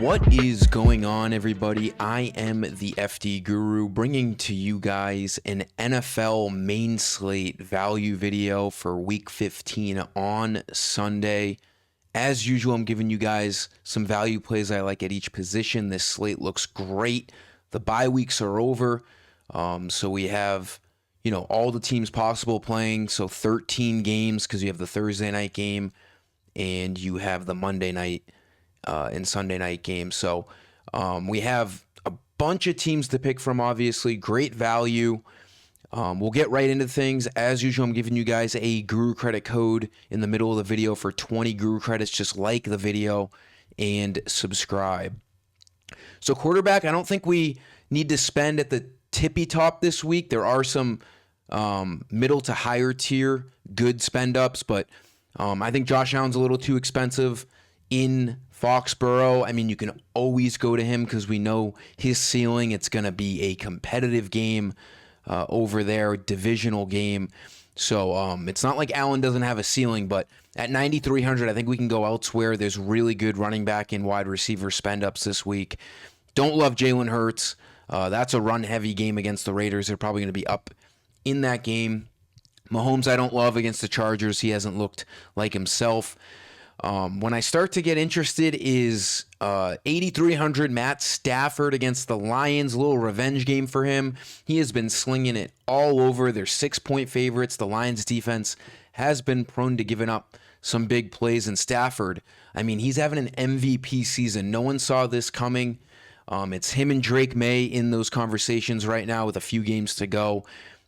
What is going on, everybody? I am the FD Guru, bringing to you guys an NFL main slate value video for Week 15 on Sunday. As usual, I'm giving you guys some value plays I like at each position. This slate looks great. The bye weeks are over, so we have, all the teams possible playing. So 13 games because you have the Thursday night game and you have the Monday night and Sunday night game. So we have a bunch of teams to pick from, obviously. Great value. We'll get right into things. As usual, I'm giving you guys a Guru credit code in the middle of the video for 20 Guru credits. Just like the video and subscribe. So quarterback, I don't think we need to spend at the tippy top this week. There are some middle to higher tier good spend ups, but I think Josh Allen's a little too expensive in Foxborough. I mean, you can always go to him because we know his ceiling. It's going to be a competitive game over there, divisional game. So it's not like Allen doesn't have a ceiling, but at 9,300, I think we can go elsewhere. There's really good running back and wide receiver spend ups this week. Don't love Jalen Hurts. That's a run-heavy game against the Raiders. They're probably going to be up in that game. Mahomes, I don't love against the Chargers. He hasn't looked like himself. When I start to get interested is 8,300 Matt Stafford against the Lions. A little revenge game for him. He has been slinging it all over. They're 6-point favorites. The Lions defense has been prone to giving up some big plays. And Stafford, I mean, he's having an MVP season. No one saw this coming. It's him and Drake May in those conversations right now with a few games to go.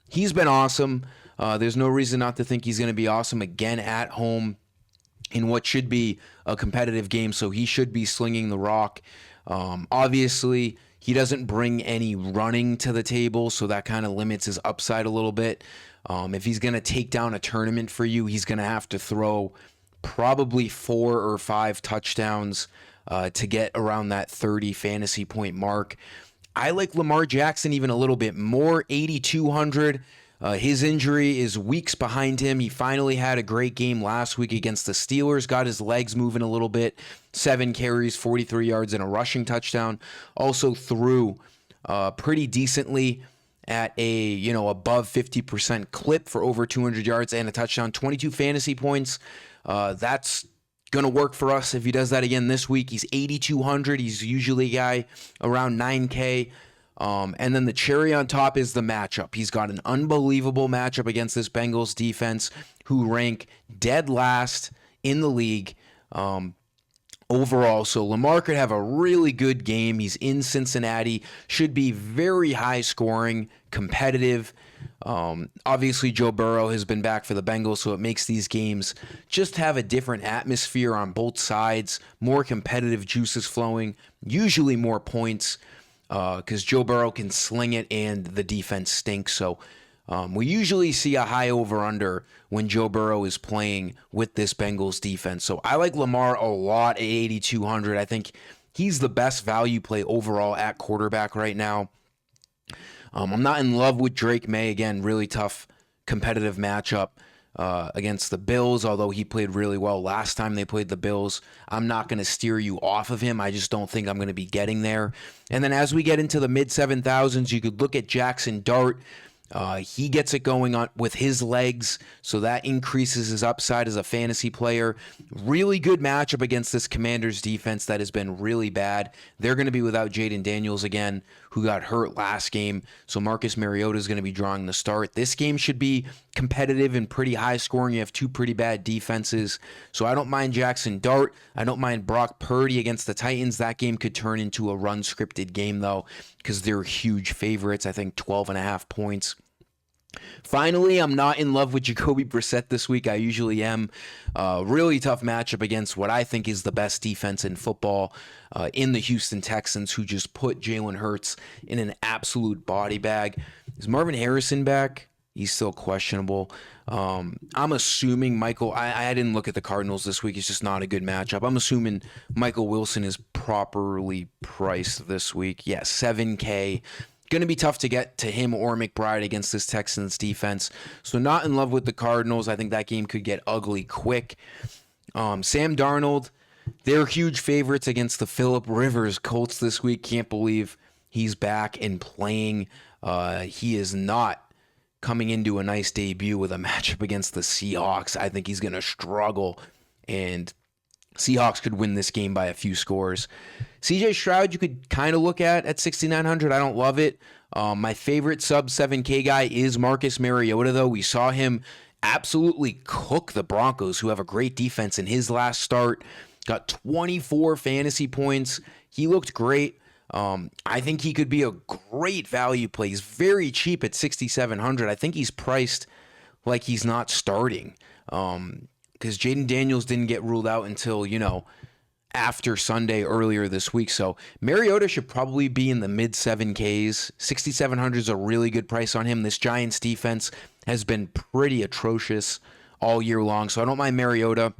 He's been awesome. There's no reason not to think he's going to be awesome again at home in what should be a competitive game, so he should be slinging the rock. Obviously, he doesn't bring any running to the table, so that kind of limits his upside a little bit. If he's going to take down a tournament for you, he's going to have to throw probably 4 or 5 touchdowns to get around that 30 fantasy point mark. I like Lamar Jackson even a little bit more, 8,200. His injury is weeks behind him. He finally had a great game last week against the Steelers, got his legs moving a little bit, 7 carries, 43 yards, and a rushing touchdown. Also threw pretty decently at a, above 50% clip for over 200 yards and a touchdown, 22 fantasy points. That's going to work for us if he does that again this week. He's 8,200. He's usually a guy around 9K. And then the cherry on top is the matchup. He's got an unbelievable matchup against this Bengals defense, who rank dead last in the league overall. So Lamar could have a really good game. He's in Cincinnati, should be very high scoring, competitive. Obviously, Joe Burrow has been back for the Bengals, so it makes these games just have a different atmosphere on both sides, more competitive juices flowing, usually more points. Because Joe Burrow can sling it and the defense stinks. So we usually see a high over-under when Joe Burrow is playing with this Bengals defense. So I like Lamar a lot at 8,200. I think he's the best value play overall at quarterback right now. I'm not in love with Drake May. Again, really tough competitive matchup against the Bills, although he played really well last time they played the Bills. I'm not going to steer you off of him. I just don't think I'm going to be getting there. And then as we get into the mid-7,000s, you could look at Jackson Dart. He gets it going on with his legs, so that increases his upside as a fantasy player. Really good matchup against this Commanders defense that has been really bad. They're going to be without Jaden Daniels again, who got hurt last game, so Marcus Mariota is going to be drawing the start. This game should be competitive and pretty high scoring. You have 2 pretty bad defenses, so I don't mind Jackson Dart. I don't mind Brock Purdy against the Titans. That game could turn into a run-scripted game, though, because they're huge favorites. I think 12.5 points. Finally, I'm not in love with Jacoby Brissett this week. I usually am. Really tough matchup against what I think is the best defense in football in the Houston Texans, who just put Jalen Hurts in an absolute body bag. Is Marvin Harrison back? He's still questionable. I'm assuming Michael, I didn't look at the Cardinals this week. It's just not a good matchup. I'm assuming Michael Wilson is properly priced this week. Yeah, 7K. Going to be tough to get to him or McBride against this Texans defense. So not in love with the Cardinals. I think that game could get ugly quick. Sam Darnold, They're huge favorites against the Phillip Rivers Colts this week. Can't believe he's back and playing. He is not coming into a nice debut with a matchup against the Seahawks. I think he's going to struggle, and Seahawks could win this game by a few scores. CJ Stroud, you could kind of look at 6,900. I don't love it. My favorite sub 7K guy is Marcus Mariota, though. We saw him absolutely cook the Broncos, who have a great defense, in his last start. Got 24 fantasy points. He looked great. I think he could be a great value play. He's very cheap at 6,700. I think he's priced like he's not starting. Because Jaden Daniels didn't get ruled out until, after Sunday earlier this week. So Mariota should probably be in the mid 7Ks. 6,700 is a really good price on him. This Giants defense has been pretty atrocious all year long, so I don't mind Mariota.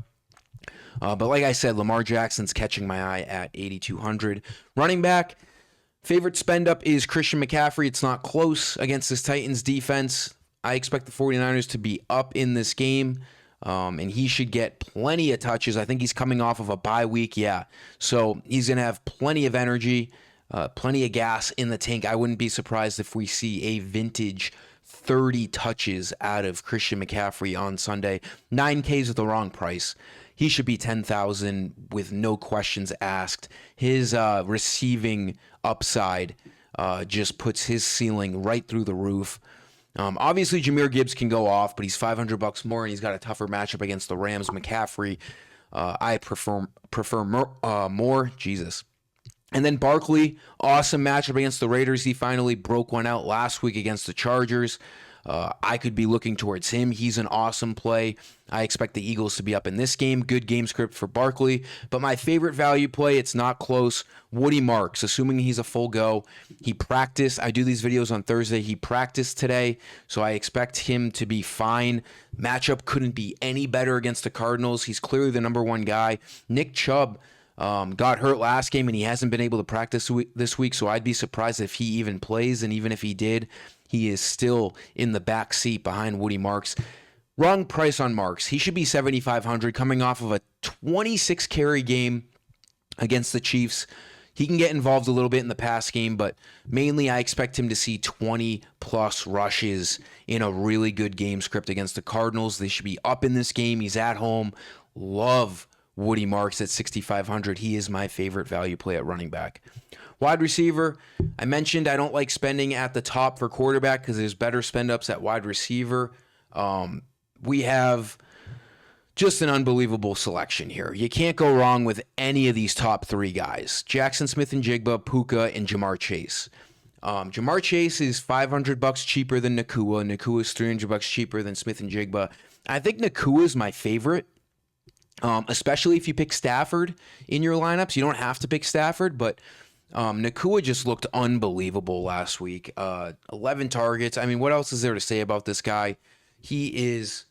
But like I said, Lamar Jackson's catching my eye at 8,200. Running back, favorite spend up is Christian McCaffrey. It's not close against this Titans defense. I expect the 49ers to be up in this game. And he should get plenty of touches. I think he's coming off of a bye week, so he's going to have plenty of energy, plenty of gas in the tank. I wouldn't be surprised if we see a vintage 30 touches out of Christian McCaffrey on Sunday. 9K is the wrong price. He should be 10,000 with no questions asked. His receiving upside just puts his ceiling right through the roof. Obviously, Jahmyr Gibbs can go off, but he's $500 more, and he's got a tougher matchup against the Rams. McCaffrey, I prefer more. Jesus. And then Barkley, awesome matchup against the Raiders. He finally broke one out last week against the Chargers. I could be looking towards him. He's an awesome play. I expect the Eagles to be up in this game. Good game script for Barkley. But my favorite value play, it's not close, Woody Marks, assuming he's a full go. He practiced. I do these videos on Thursday. He practiced today, so I expect him to be fine. Matchup couldn't be any better against the Cardinals. He's clearly the number one guy. Nick Chubb got hurt last game, and he hasn't been able to practice this week, so I'd be surprised if he even plays, and even if he did, he is still in the back seat behind Woody Marks. Wrong price on Marks. He should be 7,500 coming off of a 26 carry game against the Chiefs. He can get involved a little bit in the pass game, but mainly I expect him to see 20-plus rushes in a really good game script against the Cardinals. They should be up in this game. He's at home. Love Woody Marks at 6,500. He is my favorite value play at running back. Wide receiver, I mentioned I don't like spending at the top for quarterback because there's better spend-ups at wide receiver. We have just an unbelievable selection here. You can't go wrong with any of these top three guys. Jackson Smith-Njigba, Puka, and Jamar Chase. Jamar Chase is $500 cheaper than Nakua. Nakua is $300 cheaper than Smith-Njigba. I think Nakua is my favorite. Especially if you pick Stafford in your lineups. You don't have to pick Stafford, but Nakua just looked unbelievable last week. 11 targets. I mean, what else is there to say about this guy? He is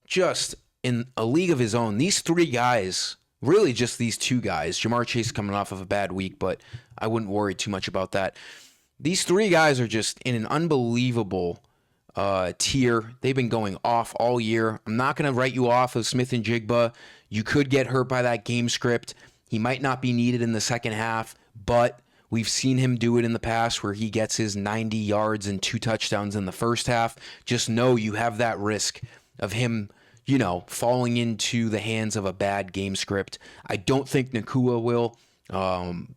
just in a league of his own. These three guys, really just these two guys, Jamar Chase coming off of a bad week, but I wouldn't worry too much about that. These three guys are just in an unbelievable tier. They've been going off all year. I'm not going to write you off of Smith-Njigba. You could get hurt by that game script. He might not be needed in the second half, but we've seen him do it in the past where he gets his 90 yards and 2 touchdowns in the first half. Just know you have that risk of him, falling into the hands of a bad game script. I don't think Nakua will.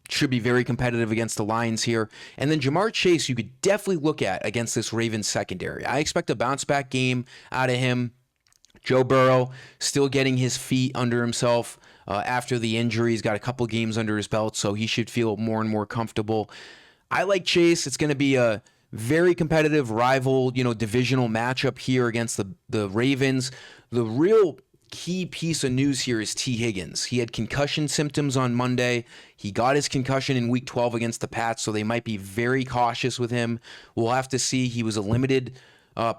Should be very competitive against the Lions here. And then Jamar Chase, you could definitely look at against this Ravens secondary. I expect a bounce back game out of him. Joe Burrow still getting his feet under himself after the injury. He's got a couple games under his belt, so he should feel more and more comfortable. I like Chase. It's going to be a very competitive rival, divisional matchup here against the Ravens. The real key piece of news here is T. Higgins. He had concussion symptoms on Monday. He got his concussion in Week 12 against the Pats, so they might be very cautious with him. We'll have to see. He was a limited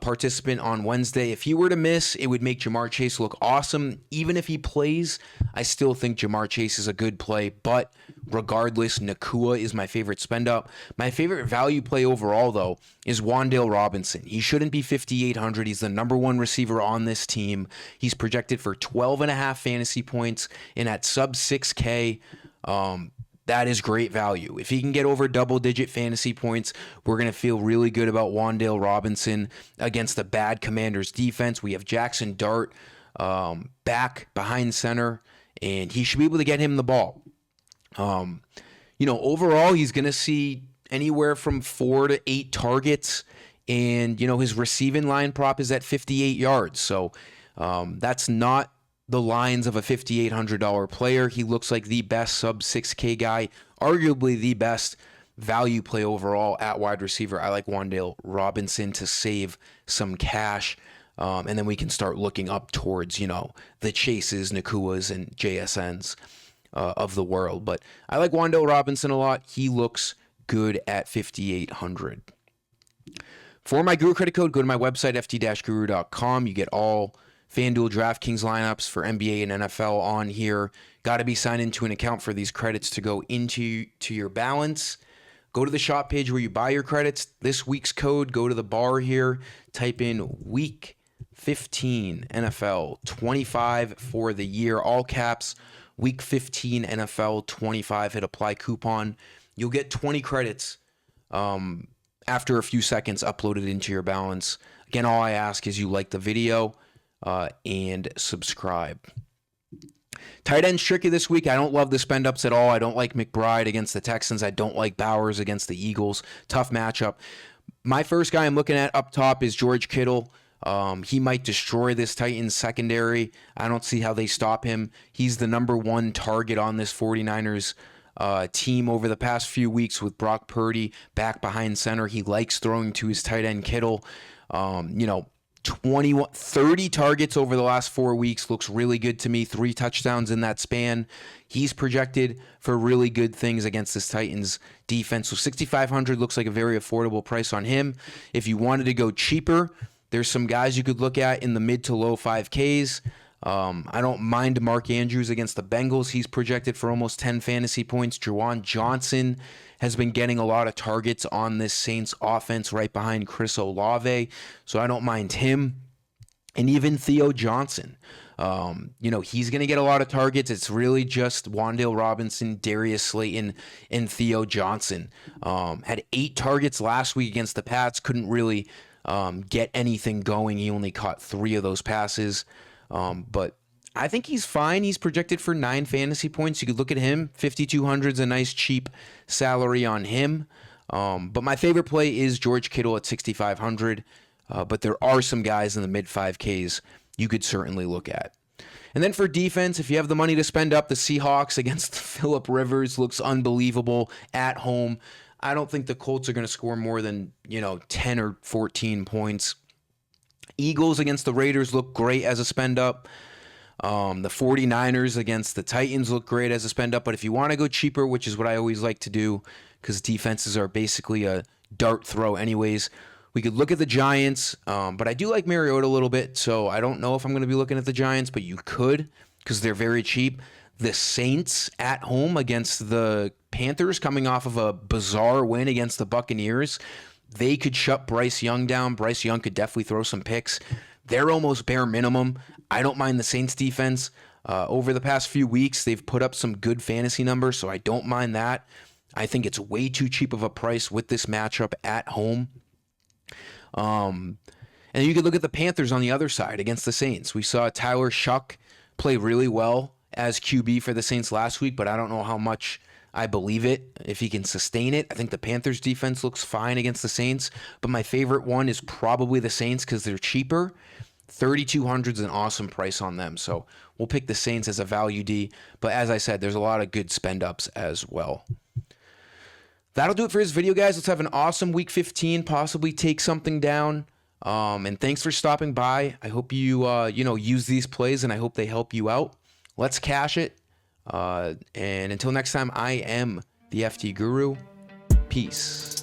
participant on Wednesday. If he were to miss, it would make Jamar Chase look awesome. Even if he plays, I still think Jamar Chase is a good play. But regardless, Nacua is my favorite spend up. My favorite value play overall, though, is Wan'Dale Robinson. He shouldn't be 5,800. He's the number one receiver on this team. He's projected for 12.5 fantasy points, and at sub 6K, that is great value. If he can get over double-digit fantasy points, we're going to feel really good about Wan'Dale Robinson against the bad Commanders defense. We have Jackson Dart back behind center, and he should be able to get him the ball. Overall, he's going to see anywhere from 4 to 8 targets, and, his receiving line prop is at 58 yards. So that's not the lines of a $5,800 player. He looks like the best sub 6K guy, arguably the best value play overall at wide receiver. I like Wan'Dale Robinson to save some cash, and then we can start looking up towards, the Chases, Nakuas, and JSNs of the world. But I like Wan'Dale Robinson a lot. He looks good at 5,800. For my Guru credit code, go to my website, FD-Guru.com. You get all FanDuel, DraftKings lineups for NBA and NFL on here. Got to be signed into an account for these credits to go into your balance. Go to the shop page where you buy your credits. This week's code, go to the bar here, type in week 15 NFL 25 for the year, all caps, week 15 NFL 25, hit apply coupon. You'll get 20 credits after a few seconds uploaded into your balance. Again, all I ask is you like the video and subscribe. Tight end's tricky this week. I don't love the spend ups at all. I don't like McBride against the Texans. I don't like Bowers against the Eagles. Tough matchup. My first guy I'm looking at up top is George Kittle. He might destroy this Titans secondary. I don't see how they stop him. He's the number one target on this 49ers team over the past few weeks with Brock Purdy back behind center. He likes throwing to his tight end Kittle. 30 targets over the last 4 weeks looks really good to me. 3 touchdowns in that span. He's projected for really good things against this Titans defense. So 6,500 looks like a very affordable price on him. If you wanted to go cheaper, there's some guys you could look at in the mid to low 5Ks. I don't mind Mark Andrews against the Bengals. He's projected for almost 10 fantasy points. Juwan Johnson has been getting a lot of targets on this Saints offense right behind Chris Olave, so I don't mind him. And even Theo Johnson. He's going to get a lot of targets. It's really just Wan'Dale Robinson, Darius Slayton, and Theo Johnson. Had 8 targets last week against the Pats. Couldn't really get anything going. He only caught 3 of those passes. But I think he's fine. He's projected for 9 fantasy points. You could look at him. 5,200 is a nice cheap salary on him. But my favorite play is George Kittle at 6,500. But there are some guys in the mid 5Ks you could certainly look at. And then for defense, if you have the money to spend up, the Seahawks against Phillip Rivers looks unbelievable at home. I don't think the Colts are going to score more than 10 or 14 points. Eagles against the Raiders look great as a spend up. The 49ers against the Titans look great as a spend up. But if you want to go cheaper, which is what I always like to do, because defenses are basically a dart throw anyways, we could look at the Giants. But I do like Mariota a little bit, so I don't know if I'm going to be looking at the Giants, but you could because they're very cheap. The Saints at home against the Panthers, coming off of a bizarre win against the Buccaneers. They could shut Bryce Young down. Bryce Young could definitely throw some picks. They're almost bare minimum. I don't mind the Saints defense. Over the past few weeks, they've put up some good fantasy numbers, so I don't mind that. I think it's way too cheap of a price with this matchup at home. And you could look at the Panthers on the other side against the Saints. We saw Tyler Shuck play really well as QB for the Saints last week, but I don't know how much I believe it, if he can sustain it. I think the Panthers defense looks fine against the Saints, but my favorite one is probably the Saints because they're cheaper. 3,200 is an awesome price on them, so we'll pick the Saints as a value D, but as I said, there's a lot of good spend ups as well. That'll do it for this video, guys. Let's have an awesome week 15, possibly take something down. And thanks for stopping by. I hope you use these plays, and I hope they help you out. Let's cash it. And until next time, I am the FD Guru. Peace.